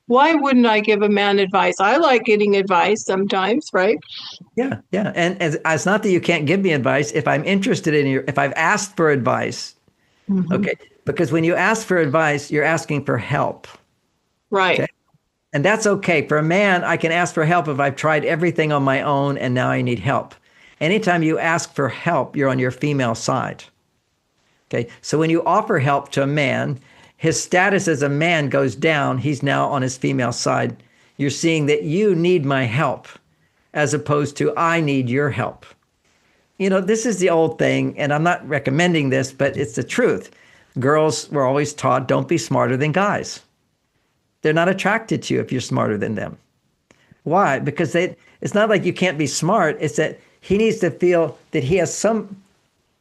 Why wouldn't I give a man advice? I like getting advice sometimes, right? Yeah, yeah. And it's not that you can't give me advice. If I'm interested in you, if I've asked for advice, Hmm. okay, because when you ask for advice, you're asking for help. Right. Okay. And that's okay. For a man, I can ask for help if I've tried everything on my own and now I need help. Anytime you ask for help, you're on your female side. Okay. So when you offer help to a man, his status as a man goes down. He's now on his female side. You're seeing that you need my help as opposed to I need your help. This is the old thing, and I'm not recommending this, but it's the truth. Girls were always taught don't be smarter than guys. They're not attracted to you if you're smarter than them. Why? Because it's not like you can't be smart. It's that he needs to feel that he has some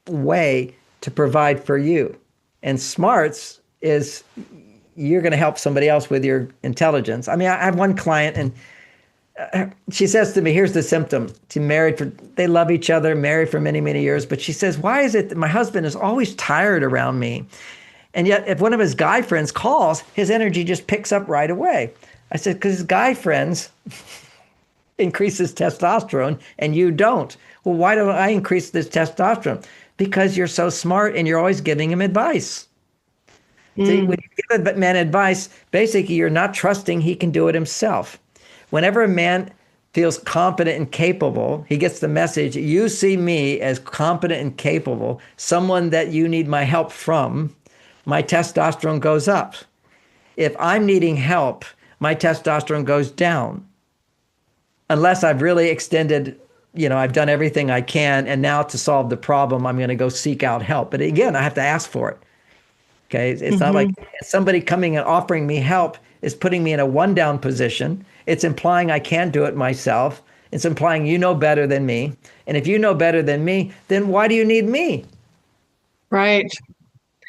way to provide for you. And smarts is you're going to help somebody else with your intelligence. I mean, I have one client, and she says to me, here's the symptom. They love each other, married for many, many years. But she says, why is it that my husband is always tired around me? And yet, if one of his guy friends calls, his energy just picks up right away. I said, because his guy friends increases testosterone and you don't. Well, why don't I increase this testosterone? Because you're so smart and you're always giving him advice. See, Mm. when you give a man advice, basically you're not trusting he can do it himself. Whenever a man feels competent and capable, he gets the message, you see me as competent and capable, someone that you need my help from, my testosterone goes up. If I'm needing help, my testosterone goes down. Unless I've really extended, I've done everything I can, and now to solve the problem, I'm going to go seek out help. But again, I have to ask for it. Okay. It's not like Hmm. somebody coming and offering me help is putting me in a one down position. It's implying I can't do it myself. It's implying you know better than me. And if you know better than me, then why do you need me? Right.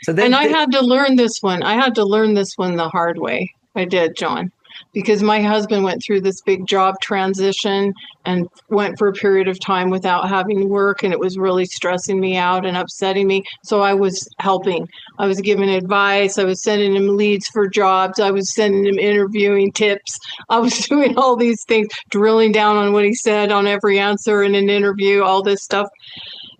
So And then, I had to learn this one. I had to learn this one the hard way. I did, John, because my husband went through this big job transition and went for a period of time without having work, and it was really stressing me out and upsetting me. So I was helping. I was giving advice. I was sending him leads for jobs. I was sending him interviewing tips. I was doing all these things, drilling down on what he said on every answer in an interview, all this stuff.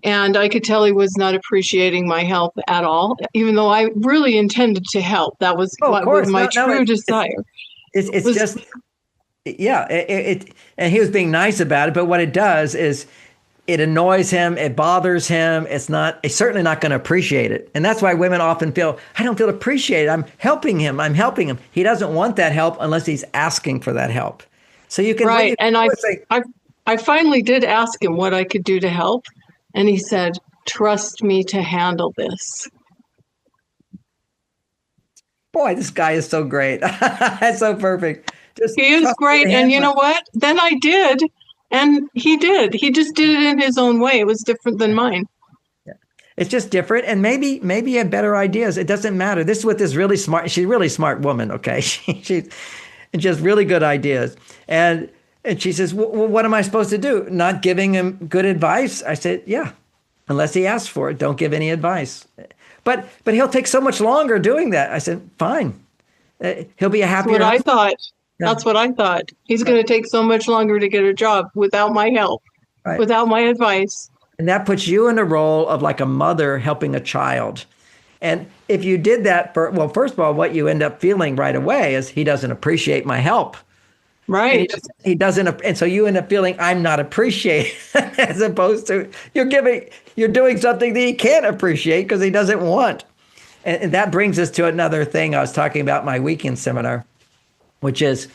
And I could tell he was not appreciating my help at all, even though I really intended to help. That was oh, of what was course, my no, no, true desire. it's Was just, yeah, and he was being nice about it. But what it does is it annoys him, it bothers him. It's certainly not going to appreciate it. And that's why women often feel, I don't feel appreciated. I'm helping him. I'm helping him. He doesn't want that help unless he's asking for that help. So what right. you And do is say, I, I finally did ask him what I could do to help. And he said, trust me to handle this. boy, this guy is so great. That's so perfect. Just He is trust me great. to And you handle it. know what? Then I did. And he did. He just did it in his own way. It was different than mine. Yeah. It's just different, and maybe you have better ideas. It doesn't matter. This is what this really smart. She's a really smart woman. Okay, she's just really good ideas. And she says, well, what am I supposed to do? Not giving him good advice? I said, yeah, unless he asks for it, don't give any advice. But he'll take so much longer doing that. I said, fine. He'll be a That's what happier I husband. thought. Yeah, That's what I thought. He's right, going to take so much longer to get a job without my help, right. without my advice. And that puts you in a role of like a mother helping a child. And if you did that well, first of all, what you end up feeling right away is he doesn't appreciate my help. And Right. he doesn't, and so you end up feeling I'm not appreciated, as opposed to you're doing something that he can't appreciate because he doesn't want. And that brings us to another thing I was talking about in my weekend seminar, which is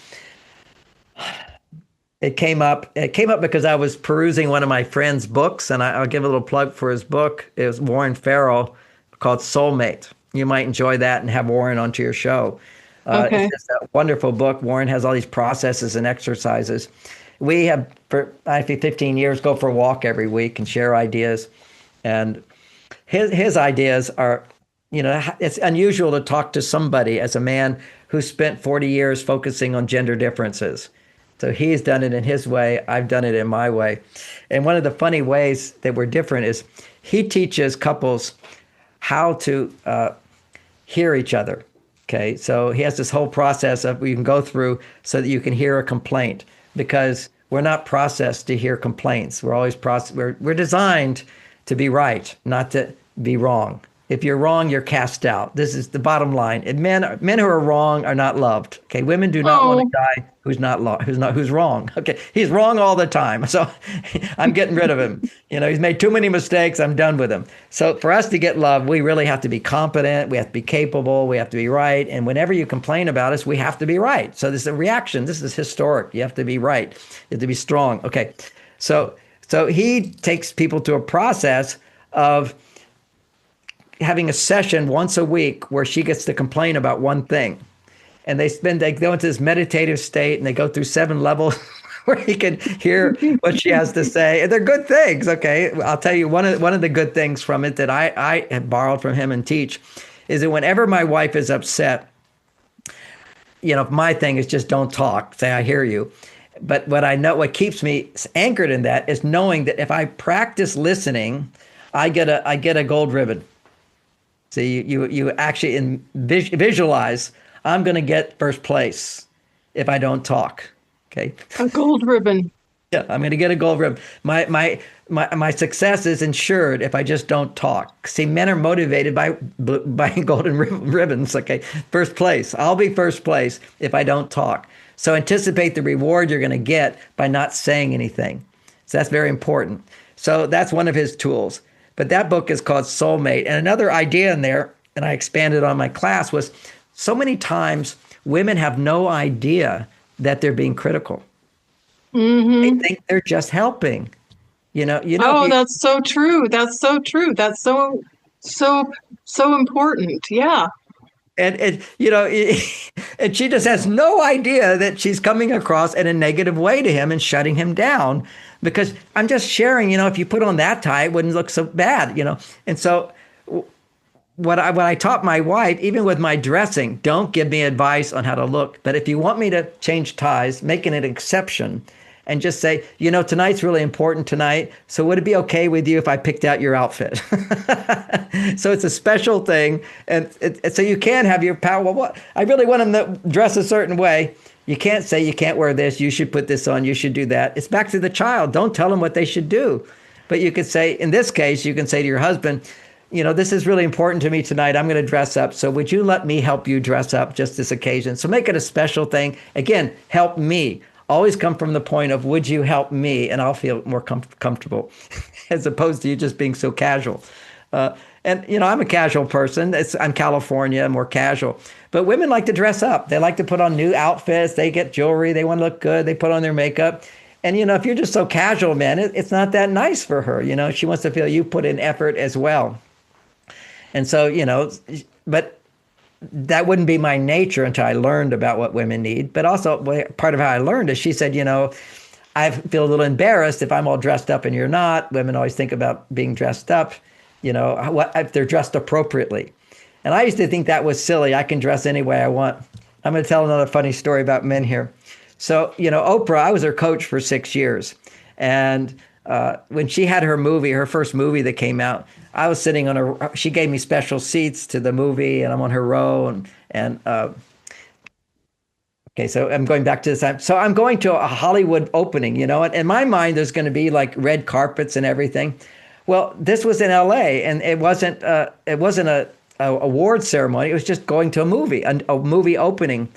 it came up. It came up because I was perusing one of my friend's books, and I'll give a little plug for his book. It was Warren Farrell called Soulmate. You might enjoy that and have Warren onto your show. It's Okay. just a wonderful book. Warren has all these processes and exercises. We have, for I think 15 years, go for a walk every week and share ideas. And his ideas are, it's unusual to talk to somebody as a man who spent 40 years focusing on gender differences. So he's done it in his way. I've done it in my way. And one of the funny ways that we're different is he teaches couples how to hear each other. Okay, so he has this whole process of we can go through so that you can hear a complaint, because we're not processed to hear complaints. We're always we're designed to be right, not to be wrong. If you're wrong, you're cast out. This is the bottom line. And men who are wrong are not loved. Okay, women do not want a Oh, guy who's wrong. Okay, he's wrong all the time. So I'm getting rid of him. He's made too many mistakes. I'm done with him. So for us to get love, we really have to be competent. We have to be capable. We have to be right. And whenever you complain about us, we have to be right. So this is a reaction. This is historic. You have to be right. You have to be strong. Okay, so he takes people to a process of having a session once a week where she gets to complain about one thing. And they go into this meditative state, and they go through 7 levels where he can hear what she has to say. And they're good things. Okay. I'll tell you one of the good things from it that I have borrowed from him and teach is that whenever my wife is upset, my thing is just don't talk, say, I hear you. But what keeps me anchored in that is knowing that if I practice listening, I get a gold ribbon. So you actually visualize, I'm going to get first place if I don't talk. Okay. a gold ribbon. Yeah, I'm going to get a gold ribbon. My success is ensured if I just don't talk. See, men are motivated by golden ribbons. Okay, first place. I'll be first place if I don't talk. So anticipate the reward you're going to get by not saying anything. So that's very important. So that's one of his tools. But that book is called Soulmate. And another idea in there, and I expanded on my class, was so many times women have no idea that they're being critical. They think they're just helping. Oh, that's so true. That's so true. That's so important. Yeah. And and she just has no idea that she's coming across in a negative way to him and shutting him down, because I'm just sharing, if you put on that tie, it wouldn't look so bad, And so what I taught my wife, even with my dressing, don't give me advice on how to look. But if you want me to change ties, making an exception and just say, tonight's really important tonight. So would it be okay with you if I picked out your outfit? So it's a special thing. And so you can have your power. Well, what? I really want him to dress a certain way. You can't say you can't wear this. You should put this on. You should do that. It's back to the child. Don't tell them what they should do. But you could say, in this case, you can say to your husband, this is really important to me tonight. I'm going to dress up. So would you let me help you dress up just this occasion? So make it a special thing. Again, help me. Always come from the point of, would you help me? And I'll feel more comfortable as opposed to you just being so casual. And I'm a casual person. I'm California, more casual. But women like to dress up. They like to put on new outfits. They get jewelry. They want to look good. They put on their makeup. And, if you're just so casual, man, it's not that nice for her. She wants to feel you put in effort as well. And so, but that wouldn't be my nature until I learned about what women need. But also part of how I learned is she said, I feel a little embarrassed if I'm all dressed up and you're not. Women always think about being dressed up, what if they're dressed appropriately. And I used to think that was silly. I can dress any way I want. I'm going to tell another funny story about men here. So, Oprah, I was her coach for 6 years. And when she had her first movie that came out, I was sitting she gave me special seats to the movie, and I'm on her row. Okay, so I'm going back to this time. So I'm going to a Hollywood opening, and in my mind, there's going to be like red carpets and everything. Well, this was in LA, and it wasn't a award ceremony. It was just going to a movie opening,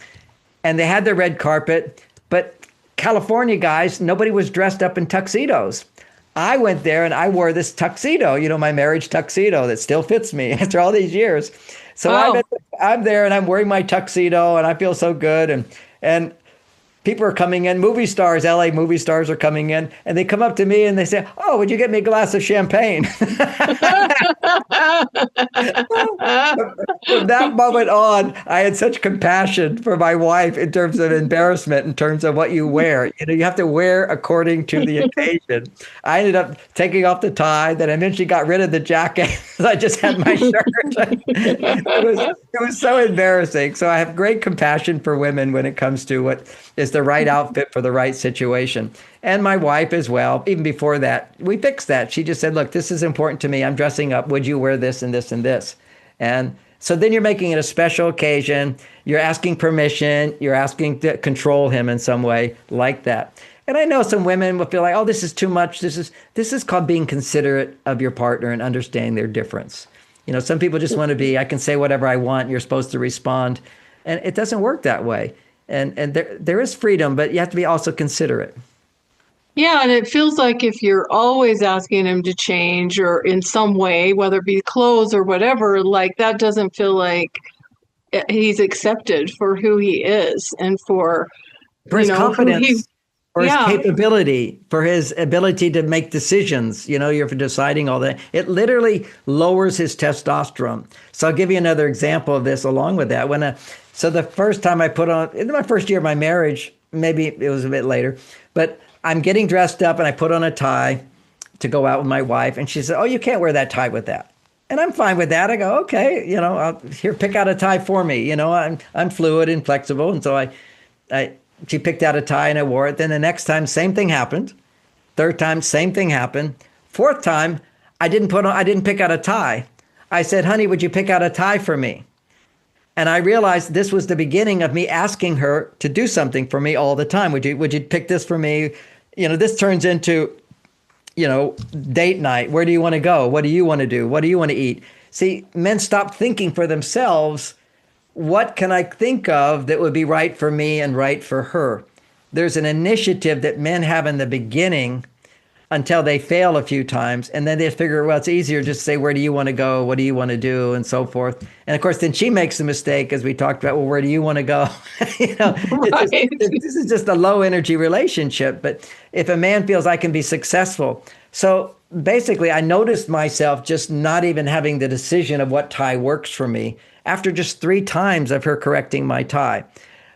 and they had the red carpet, but California guys, nobody was dressed up in tuxedos. I went there and I wore this tuxedo, my marriage tuxedo that still fits me after all these years. So I'm there and I'm wearing my tuxedo and I feel so good. And people are coming in, movie stars, LA movie stars are coming in, and they come up to me and they say, "Oh, would you get me a glass of champagne?" From that moment on, I had such compassion for my wife in terms of embarrassment, in terms of what you wear. You have to wear according to the occasion. I ended up taking off the tie, then I eventually got rid of the jacket. I just had my shirt. It was so embarrassing. So I have great compassion for women when it comes to what is the right outfit for the right situation. And my wife as well. Even before that, we fixed that. She just said, "Look, this is important to me. I'm dressing up. Would you wear this and this and this?" And So then you're making it a special occasion. You're asking permission. You're asking to control him in some way like that. And I know some women will feel like, oh, this is too much. This is called being considerate of your partner and understanding their difference. Some people just want to be, I can say whatever I want. You're supposed to respond. And it doesn't work that way. And there is freedom, but you have to be also considerate. Yeah, and it feels like if you're always asking him to change or in some way, whether it be clothes or whatever, like that doesn't feel like he's accepted for who he is and for his confidence, for his yeah. capability, for his ability to make decisions. You're deciding all that. It literally lowers his testosterone. So I'll give you another example of this along with that. So the first time I put on, in my first year of my marriage, maybe it was a bit later, but I'm getting dressed up and I put on a tie to go out with my wife. And she said, oh, you can't wear that tie with that. And I'm fine with that. I go, okay, here, pick out a tie for me. I'm fluid and flexible. And so she picked out a tie and I wore it. Then the next time, same thing happened. Third time, same thing happened. Fourth time, I didn't pick out a tie. I said, honey, would you pick out a tie for me? And I realized this was the beginning of me asking her to do something for me all the time. Would you pick this for me? This turns into, date night. Where do you want to go? What do you want to do? What do you want to eat? See, men stop thinking for themselves. What can I think of that would be right for me and right for her? There's an initiative that men have in the beginning until they fail a few times. And then they figure, well, it's easier just to say, where do you want to go? What do you want to do? And so forth. And of course, then she makes the mistake, as we talked about, well, where do you want to go? Right. This is just a low energy relationship. But if a man feels I can be successful. So basically, I noticed myself just not even having the decision of what tie works for me after just 3 times of her correcting my tie.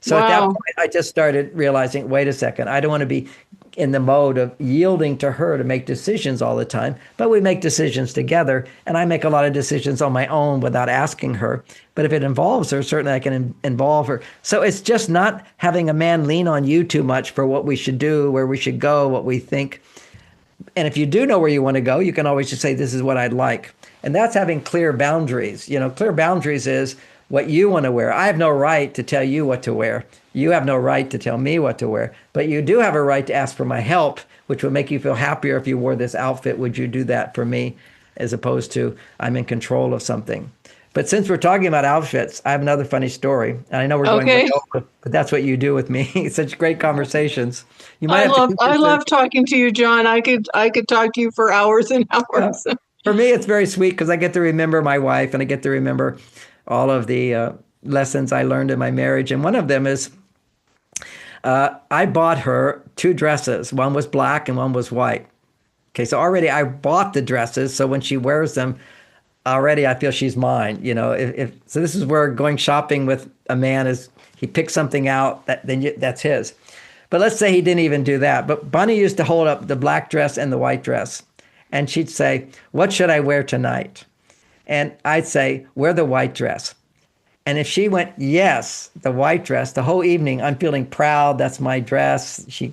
So At that point, I just started realizing, wait a second, I don't want to be in the mode of yielding to her to make decisions all the time, but we make decisions together, and I make a lot of decisions on my own without asking her. But if it involves her, certainly I can involve her. So it's just not having a man lean on you too much for what we should do, where we should go, what we think. And if you do know where you want to go, you can always just say, this is what I'd like. And that's having clear boundaries. Clear boundaries is what you want to wear. I have no right to tell you what to wear. You have no right to tell me what to wear. But you do have a right to ask for my help, which would make you feel happier if you wore this outfit. Would you do that for me? As opposed to, I'm in control of something. But since we're talking about outfits, I have another funny story. And I know we're going way over, but that's what you do with me. Such great conversations. I love talking to you, John. I could talk to you for hours and hours. For me, it's very sweet because I get to remember my wife and I get to remember all of the lessons I learned in my marriage. And one of them is I bought her 2 dresses. One was black and one was white. Okay, so already I bought the dresses. So when she wears them, already I feel she's mine. So this is where going shopping with a man is, he picks something out, that's his. But let's say he didn't even do that. But Bunny used to hold up the black dress and the white dress. And she'd say, what should I wear tonight? And I'd say, wear the white dress. And if she went, yes, the white dress, the whole evening, I'm feeling proud. That's my dress. She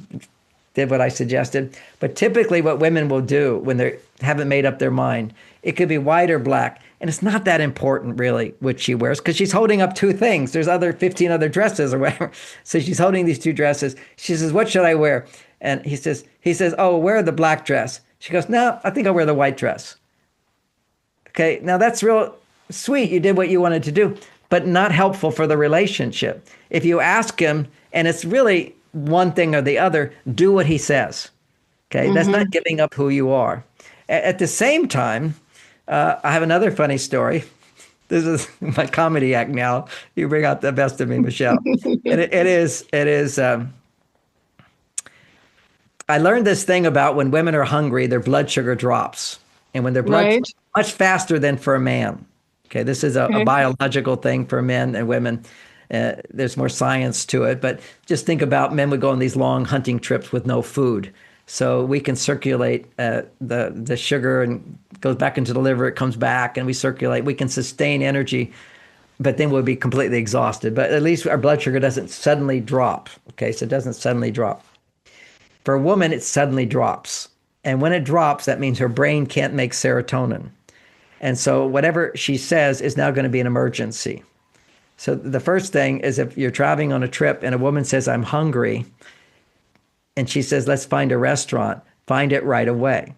did what I suggested. But typically what women will do when they haven't made up their mind, it could be white or black. And it's not that important, really, what she wears, because she's holding up 2 things. There's 15 other dresses or whatever. So she's holding these 2 dresses. She says, what should I wear? And he says, oh, wear the black dress. She goes, no, I think I'll wear the white dress. Okay, now that's real sweet. You did what you wanted to do, but not helpful for the relationship. If you ask him, and it's really one thing or the other, do what he says. Okay, That's not giving up who you are. At the same time, I have another funny story. This is my comedy act now. You bring out the best of me, Michelle. And it is. I learned this thing about when women are hungry, their blood sugar drops. And when their blood sugar, much faster than for a man. Okay, this is a biological thing for men and women. There's more science to it. But just think about men would go on these long hunting trips with no food. So we can circulate the sugar and goes back into the liver. It comes back and we circulate. We can sustain energy, but then we'll be completely exhausted. But at least our blood sugar doesn't suddenly drop. Okay, so it doesn't suddenly drop. For a woman, it suddenly drops. And when it drops, that means her brain can't make serotonin. And so whatever she says is now going to be an emergency. So the first thing is, if you're traveling on a trip and a woman says, I'm hungry, and she says, let's find a restaurant, find it right away.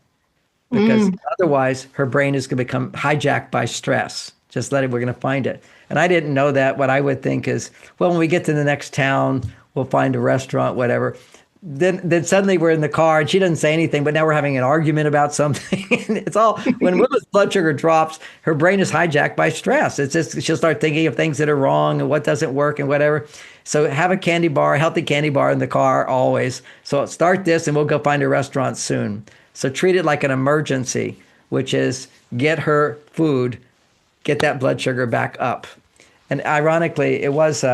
Because otherwise her brain is going to become hijacked by stress. Just let it, we're going to find it. And I didn't know that. What I would think is, well, when we get to the next town, we'll find a restaurant, whatever. Then suddenly we're in the car and she doesn't say anything, but now we're having an argument about something. It's all, when women's blood sugar drops, her brain is hijacked by stress. It's just, she'll start thinking of things that are wrong and what doesn't work and whatever. So have a candy bar, a healthy candy bar in the car always. So start this and we'll go find a restaurant soon. So treat it like an emergency, which is get her food, get that blood sugar back up. And ironically, it was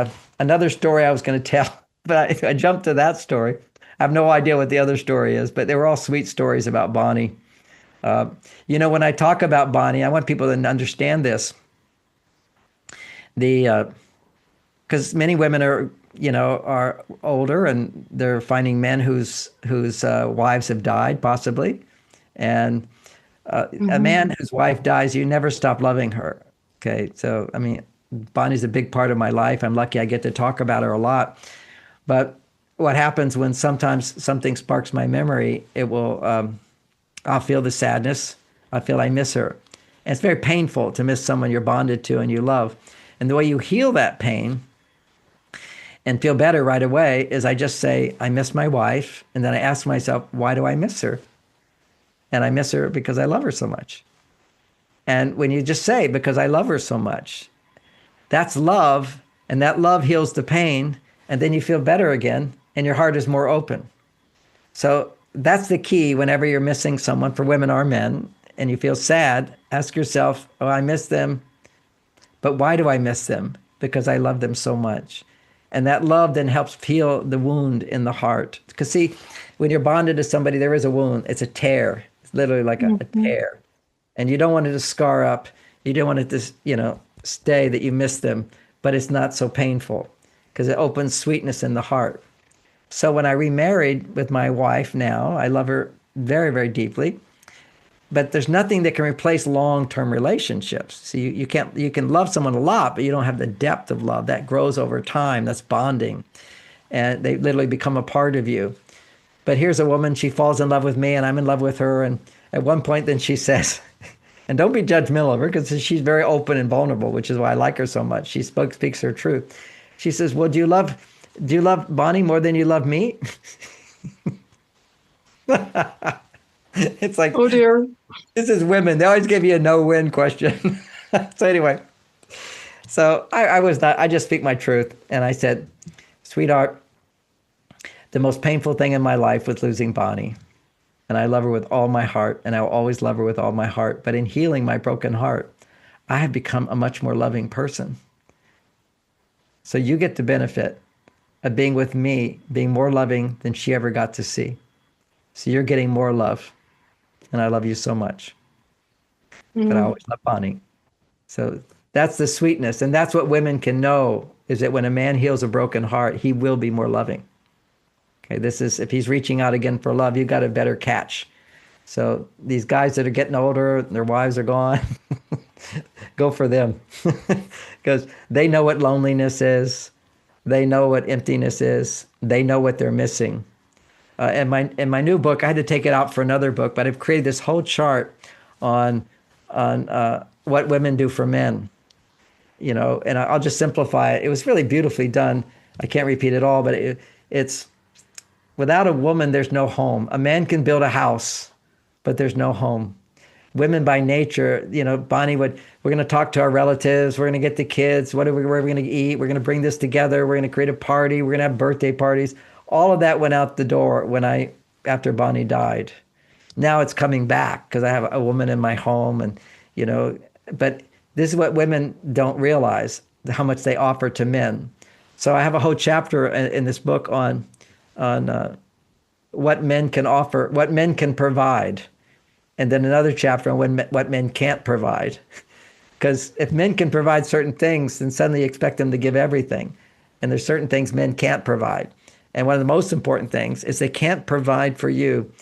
another story I was going to tell, but I jumped to that story. I have no idea what the other story is, but they were all sweet stories about Bonnie. When I talk about Bonnie, I want people to understand this. Because many women are older and they're finding men whose wives have died, possibly. And a man whose wife dies, you never stop loving her. Okay. So, I mean, Bonnie's a big part of my life. I'm lucky I get to talk about her a lot. But what happens when sometimes something sparks my memory, it will, I'll feel the sadness. I feel I miss her. And it's very painful to miss someone you're bonded to and you love. And the way you heal that pain and feel better right away is I just say, I miss my wife. And then I ask myself, why do I miss her? And I miss her because I love her so much. And when you just say, because I love her so much, that's love. And that love heals the pain. And then you feel better again. And your heart is more open. So that's the key whenever you're missing someone, for women or men, and you feel sad, ask yourself, oh, I miss them. But why do I miss them? Because I love them so much. And that love then helps heal the wound in the heart. Because see, when you're bonded to somebody, there is a wound. It's a tear. It's literally like a tear. And you don't want it to scar up. You don't want it to, stay that you miss them. But it's not so painful because it opens sweetness in the heart. So when I remarried with my wife now, I love her very, very deeply. But there's nothing that can replace long-term relationships. So you can love someone a lot, but you don't have the depth of love that grows over time. That's bonding. And they literally become a part of you. But here's a woman, she falls in love with me and I'm in love with her. And at one point then she says, and don't be judgmental of her because she's very open and vulnerable, which is why I like her so much. She speaks her truth. She says, well, do you love Bonnie more than you love me? It's like, oh dear. This is women. They always give you a no-win question. So anyway, I just speak my truth. And I said, sweetheart, the most painful thing in my life was losing Bonnie. And I love her with all my heart. And I will always love her with all my heart. But in healing my broken heart, I have become a much more loving person. So you get the benefit of being with me, being more loving than she ever got to see. So you're getting more love. And I love you so much. But I always love Bonnie. So that's the sweetness. And that's what women can know, is that when a man heals a broken heart, he will be more loving. Okay, this is, if he's reaching out again for love, you've got a better catch. So these guys that are getting older, their wives are gone, go for them. Because they know what loneliness is. They know what emptiness is. They know what they're missing. In my new book, I had to take it out for another book, but I've created this whole chart on what women do for men. And I'll just simplify it. It was really beautifully done. I can't repeat it all, but it's without a woman, there's no home. A man can build a house, but there's no home. Women by nature, Bonnie we're going to talk to our relatives. We're going to get the kids. Where are we going to eat? We're going to bring this together. We're going to create a party. We're going to have birthday parties. All of that went out the door after Bonnie died. Now it's coming back because I have a woman in my home but this is what women don't realize, how much they offer to men. So I have a whole chapter in this book on what men can offer, what men can provide. And then another chapter on what men can't provide. Because if men can provide certain things, then suddenly you expect them to give everything. And there's certain things men can't provide. And one of the most important things is they can't provide for you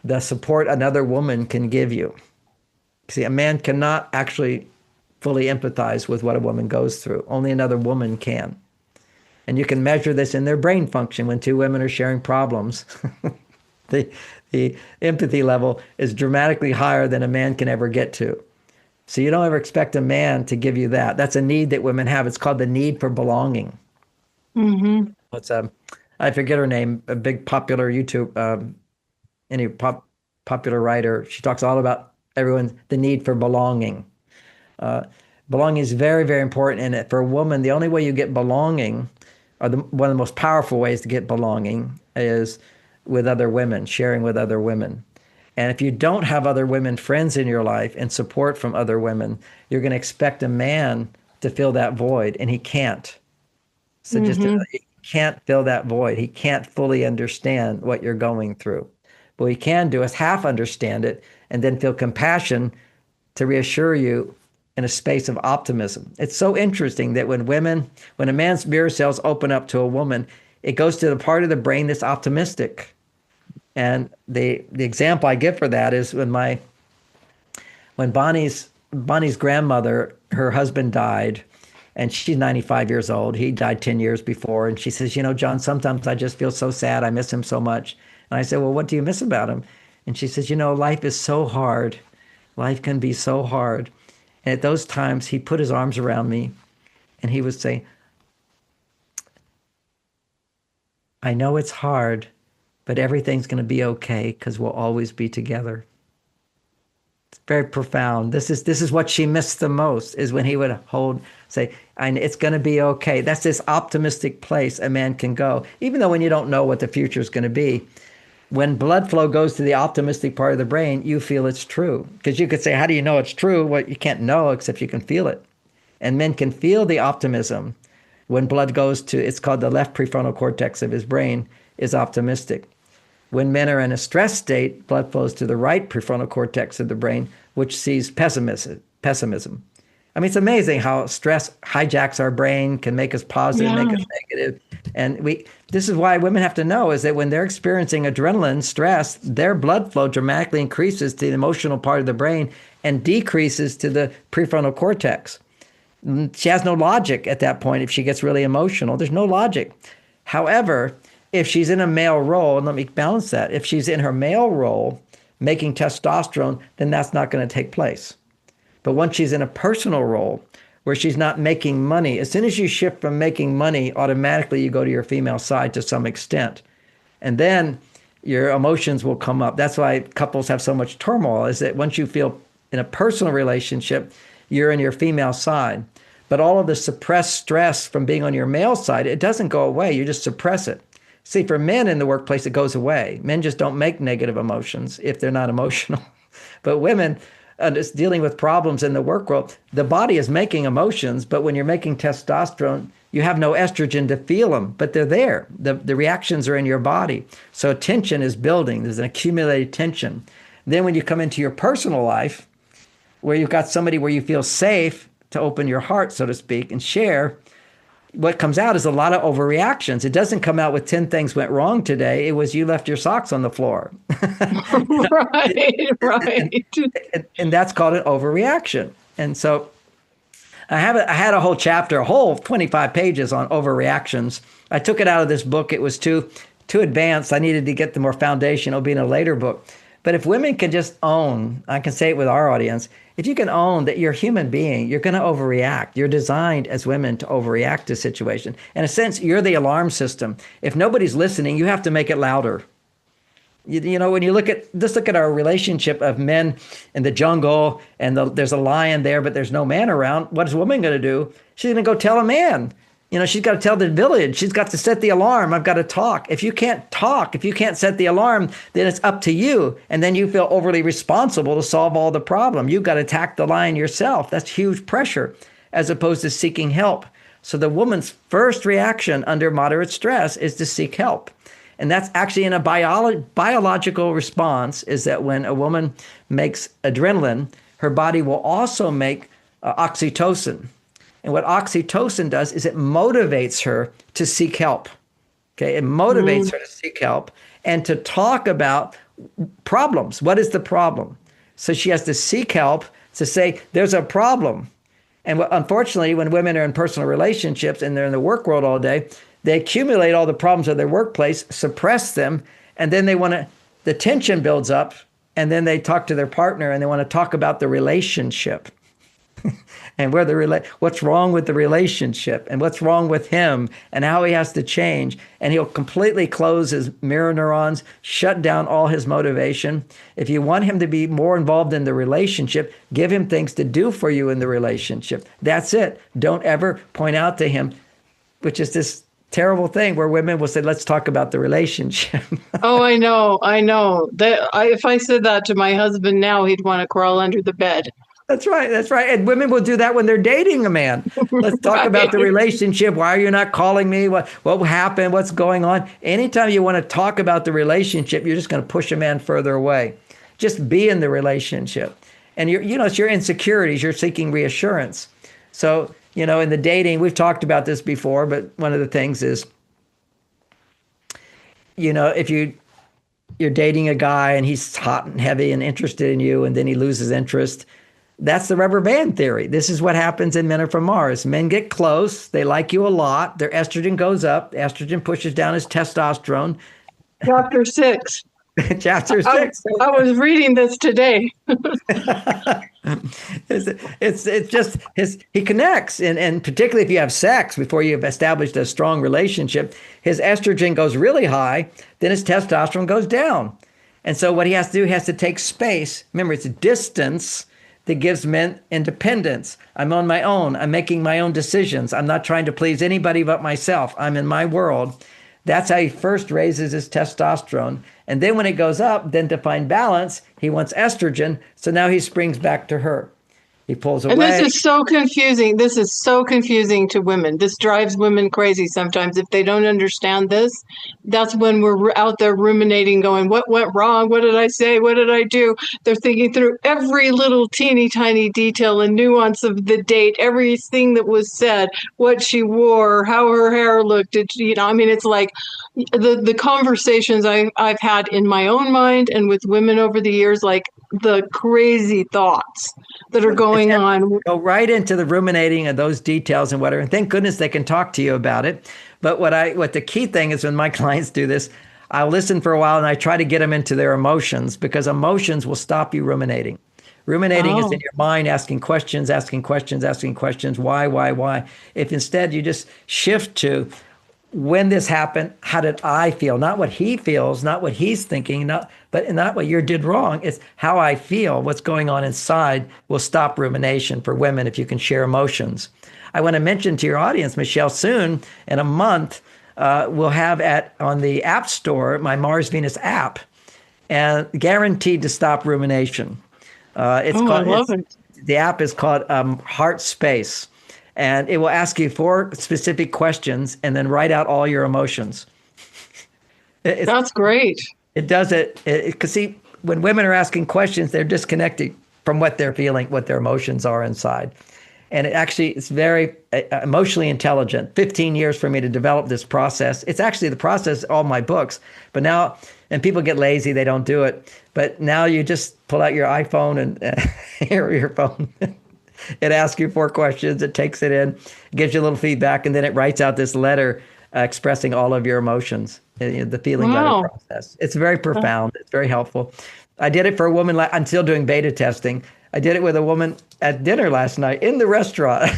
the support another woman can give you. See, a man cannot actually fully empathize with what a woman goes through. Only another woman can. And you can measure this in their brain function when two women are sharing problems. the, the empathy level is dramatically higher than a man can ever get to. So you don't ever expect a man to give you that. That's a need that women have. It's called the need for belonging. Mm-hmm. What's I forget her name, a big popular YouTube, popular writer. She talks all about the need for belonging. Belonging is very, very important. And for a woman, the only way you get belonging, or one of the most powerful ways to get belonging, is with other women, sharing with other women. And if you don't have other women friends in your life and support from other women, you're going to expect a man to fill that void, and he can't. So he can't fill that void. He can't fully understand what you're going through. But what he can do is half understand it and then feel compassion to reassure you in a space of optimism. It's so interesting that when a man's mirror cells open up to a woman, it goes to the part of the brain that's optimistic. And the example I give for that is when Bonnie's grandmother, her husband died, and she's 95 years old. He died 10 years before. And she says, John, sometimes I just feel so sad. I miss him so much. And I said, well, what do you miss about him? And she says, life is so hard. Life can be so hard. And at those times, he put his arms around me and he would say, I know it's hard, but everything's going to be okay because we'll always be together. It's very profound. This is what she missed the most, is when he would say, it's going to be okay. That's this optimistic place a man can go, even though when you don't know what the future is going to be. When blood flow goes to the optimistic part of the brain, you feel it's true. Because you could say, how do you know it's true? Well, you can't know except you can feel it. And men can feel the optimism when blood goes to, it's called the left prefrontal cortex of his brain, is optimistic. When men are in a stress state, blood flows to the right prefrontal cortex of the brain, which sees pessimism. I mean, it's amazing how stress hijacks our brain, can make us positive, make us negative. And this is why women have to know, is that when they're experiencing adrenaline, stress, their blood flow dramatically increases to the emotional part of the brain and decreases to the prefrontal cortex. She has no logic at that point if she gets really emotional. There's no logic. However, if she's in a male role, and let me balance that, if she's in her male role making testosterone, then that's not going to take place. But once she's in a personal role where she's not making money, as soon as you shift from making money, automatically you go to your female side to some extent. And then your emotions will come up. That's why couples have so much turmoil, is that once you feel in a personal relationship, you're in your female side. But all of the suppressed stress from being on your male side, it doesn't go away. You just suppress it. See, for men in the workplace, it goes away. Men just don't make negative emotions if they're not emotional. But women, just dealing with problems in the work world, the body is making emotions, but when you're making testosterone, you have no estrogen to feel them, but they're there. The reactions are in your body. So tension is building. There's an accumulated tension. Then when you come into your personal life, where you've got somebody where you feel safe to open your heart, so to speak, and share, what comes out is a lot of overreactions. It doesn't come out with 10 things went wrong today. It was you left your socks on the floor. Right. And that's called an overreaction. And so I had a whole chapter, a whole 25 pages on overreactions. I took it out of this book. It was too advanced. I needed to get the more foundation. It'll be in a later book. But if women can just own, I can say it with our audience, if you can own that you're a human being, you're going to overreact. You're designed as women to overreact to a situation. In a sense, you're the alarm system. If nobody's listening, you have to make it louder. When you look at our relationship of men in the jungle, and there's a lion there, but there's no man around. What is a woman going to do? She's going to go tell a man. She's got to tell the village. She's got to set the alarm. I've got to talk. If you can't talk, if you can't set the alarm, then it's up to you. And then you feel overly responsible to solve all the problem. You've got to attack the lion yourself. That's huge pressure, as opposed to seeking help. So the woman's first reaction under moderate stress is to seek help. And that's actually in a biological response, is that when a woman makes adrenaline, her body will also make oxytocin. And what oxytocin does is it motivates her to seek help. Okay, it motivates her to seek help and to talk about problems. What is the problem? So she has to seek help to say, there's a problem. And unfortunately, when women are in personal relationships and they're in the work world all day, they accumulate all the problems of their workplace, suppress them, and then the tension builds up, and then they talk to their partner and they want to talk about the relationship and what's wrong with the relationship and what's wrong with him and how he has to change. And he'll completely close his mirror neurons, shut down all his motivation. If you want him to be more involved in the relationship, give him things to do for you in the relationship. That's it. Don't ever point out to him, which is this terrible thing where women will say, let's talk about the relationship. Oh, I know. If I said that to my husband now, he'd want to crawl under the bed. That's right. That's right. And women will do that when they're dating a man. Let's talk about the relationship. Why are you not calling me? What happened? What's going on? Anytime you want to talk about the relationship, you're just going to push a man further away. Just be in the relationship. And it's your insecurities. You're seeking reassurance. So, in the dating, we've talked about this before, but one of the things is, if you're dating a guy and he's hot and heavy and interested in you, and then he loses interest, that's the rubber band theory. This is what happens in Men Are From Mars. Men get close. They like you a lot. Their estrogen goes up. Estrogen pushes down his testosterone. Chapter 6. Chapter 6. I was reading this today. It's just he connects. And particularly if you have sex before you've established a strong relationship, his estrogen goes really high. Then his testosterone goes down. And so what he has to do, he has to take space. Remember, it's distance that gives men independence. I'm on my own. I'm making my own decisions. I'm not trying to please anybody but myself. I'm in my world. That's how he first raises his testosterone. And then when it goes up, then to find balance, he wants estrogen. So now he springs back to her. He pulls away. And this is so confusing. This is so confusing to women. This drives women crazy sometimes. If they don't understand this, that's when we're out there ruminating, going, what went wrong? What did I say? What did I do? They're thinking through every little teeny tiny detail and nuance of the date, everything that was said, what she wore, how her hair looked. It's like the conversations I've had in my own mind and with women over the years, like the crazy thoughts that are going on. Go right into the ruminating of those details and whatever. And thank goodness they can talk to you about it. But what the key thing is, when my clients do this, I'll listen for a while and I try to get them into their emotions, because emotions will stop you ruminating. Ruminating is in your mind, asking questions. Why? If instead you just shift to, when this happened, how did I feel? Not what he feels, not what he's thinking, not what you did wrong. It's how I feel, what's going on inside will stop rumination for women if you can share emotions. I want to mention to your audience, Michelle, soon, in a month, we'll have on the App Store my MarsVenus app, and guaranteed to stop rumination. I love it. The app is called Heart Space. And it will ask you 4 specific questions and then write out all your emotions. That's great. It does it. Because see, when women are asking questions, they're disconnected from what they're feeling, what their emotions are inside. And it's very emotionally intelligent. 15 years for me to develop this process. It's actually the process of all my books. But now, and people get lazy, they don't do it. But now you just pull out your iPhone and your phone. It asks you 4 questions. It takes it in, gives you a little feedback, and then it writes out this letter expressing all of your emotions, the feeling letter process. It's very profound. It's very helpful. I did it for a woman. I'm still doing beta testing. I did it with a woman at dinner last night in the restaurant.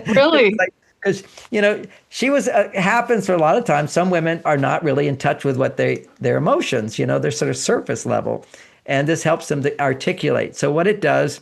Really? Because, she was, happens for a lot of times. Some women are not really in touch with what their emotions, they're sort of surface level. And this helps them to articulate. So what it does,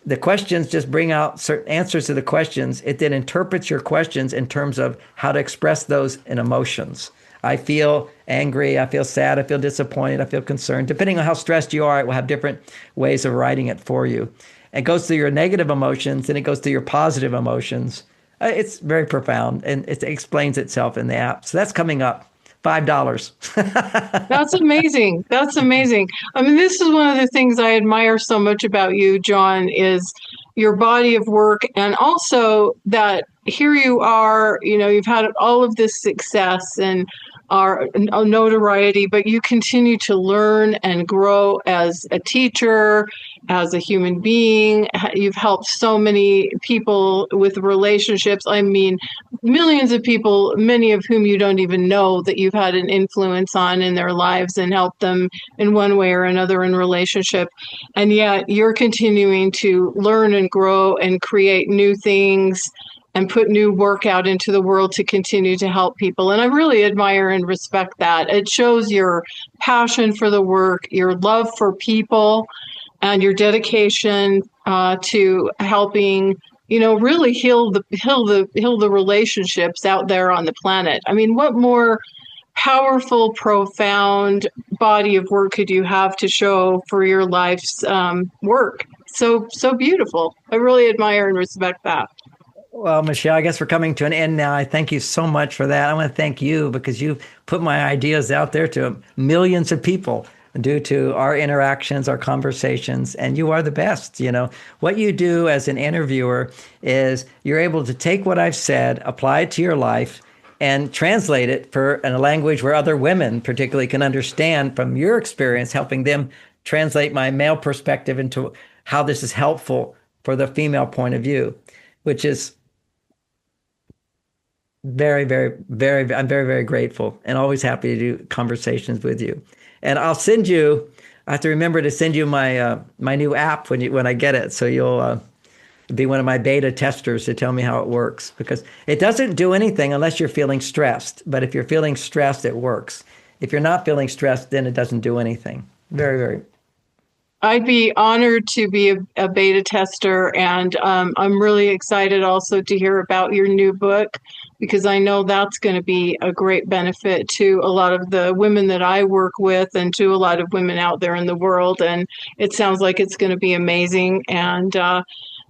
the questions just bring out certain answers to the questions. It then interprets your questions in terms of how to express those in emotions. I feel angry, I feel sad, I feel disappointed, I feel concerned. Depending on how stressed you are, it will have different ways of writing it for you. It goes through your negative emotions, and it goes through your positive emotions. It's very profound, and it explains itself in the app. So that's coming up. $5. That's amazing. That's amazing. This is one of the things I admire so much about you, John, is your body of work, and also that here you are, you've had all of this success, and our notoriety, but you continue to learn and grow as a teacher, as a human being. You've helped so many people with relationships. I mean, millions of people, many of whom you don't even know that you've had an influence on in their lives and helped them in one way or another in relationship. And yet you're continuing to learn and grow and create new things and put new work out into the world to continue to help people. And I really admire and respect that. It shows your passion for the work, your love for people, and your dedication to helping, really heal the relationships out there on the planet. I mean, what more powerful, profound body of work could you have to show for your life's work? So beautiful. I really admire and respect that. Well, Michelle, I guess we're coming to an end now. I thank you so much for that. I want to thank you because you've put my ideas out there to millions of people due to our interactions, our conversations, and you are the best. What you do as an interviewer is you're able to take what I've said, apply it to your life, and translate it in a language where other women particularly can understand from your experience, helping them translate my male perspective into how this is helpful for the female point of view, which is very, very, very, I'm very, very grateful and always happy to do conversations with you. And I have to remember to send you my new app when I get it. So you'll be one of my beta testers to tell me how it works, because it doesn't do anything unless you're feeling stressed. But if you're feeling stressed, it works. If you're not feeling stressed, then it doesn't do anything. Very, very. I'd be honored to be a beta tester, and I'm really excited also to hear about your new book, because I know that's going to be a great benefit to a lot of the women that I work with and to a lot of women out there in the world. And it sounds like it's going to be amazing. And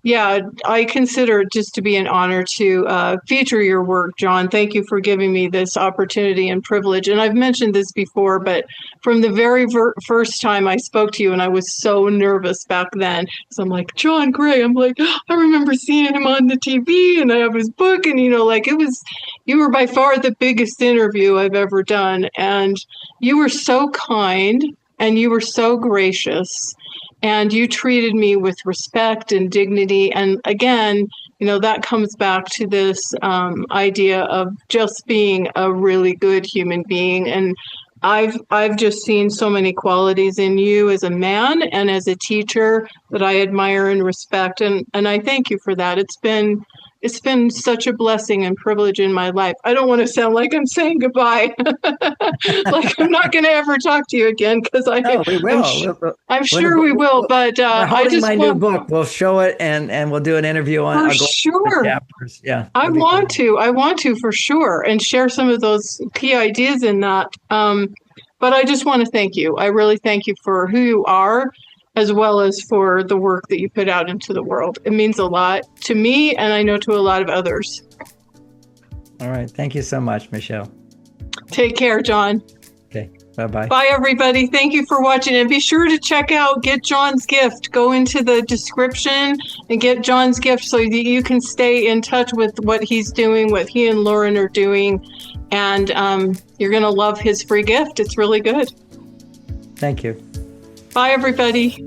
yeah, I consider it just to be an honor to feature your work, John. Thank you for giving me this opportunity and privilege. And I've mentioned this before, but from the very first time I spoke to you, and I was so nervous back then, so I'm like, John Gray, I'm like, I remember seeing him on the TV and I have his book, and you were by far the biggest interview I've ever done. And you were so kind and you were so gracious. And you treated me with respect and dignity. And again, that comes back to this idea of just being a really good human being. And I've just seen so many qualities in you as a man and as a teacher that I admire and respect. And I thank you for that. It's been such a blessing and privilege in my life. I don't want to sound like I'm saying goodbye, like I'm not going to ever talk to you again, because we will. I'm sure we will. But I just new book. We'll show it and we'll do an interview on. For sure. Chapters. Yeah. I want to for sure, and share some of those key ideas in that. But I just want to thank you. I really thank you for who you are, as well as for the work that you put out into the world. It means a lot to me, and I know to a lot of others. All right. Thank you so much, Michelle. Take care, John. Okay. Bye-bye. Bye, everybody. Thank you for watching. And be sure to check out Get John's Gift. Go into the description and get John's gift so that you can stay in touch with what he's doing, what he and Lauren are doing. And you're going to love his free gift. It's really good. Thank you. Bye, everybody.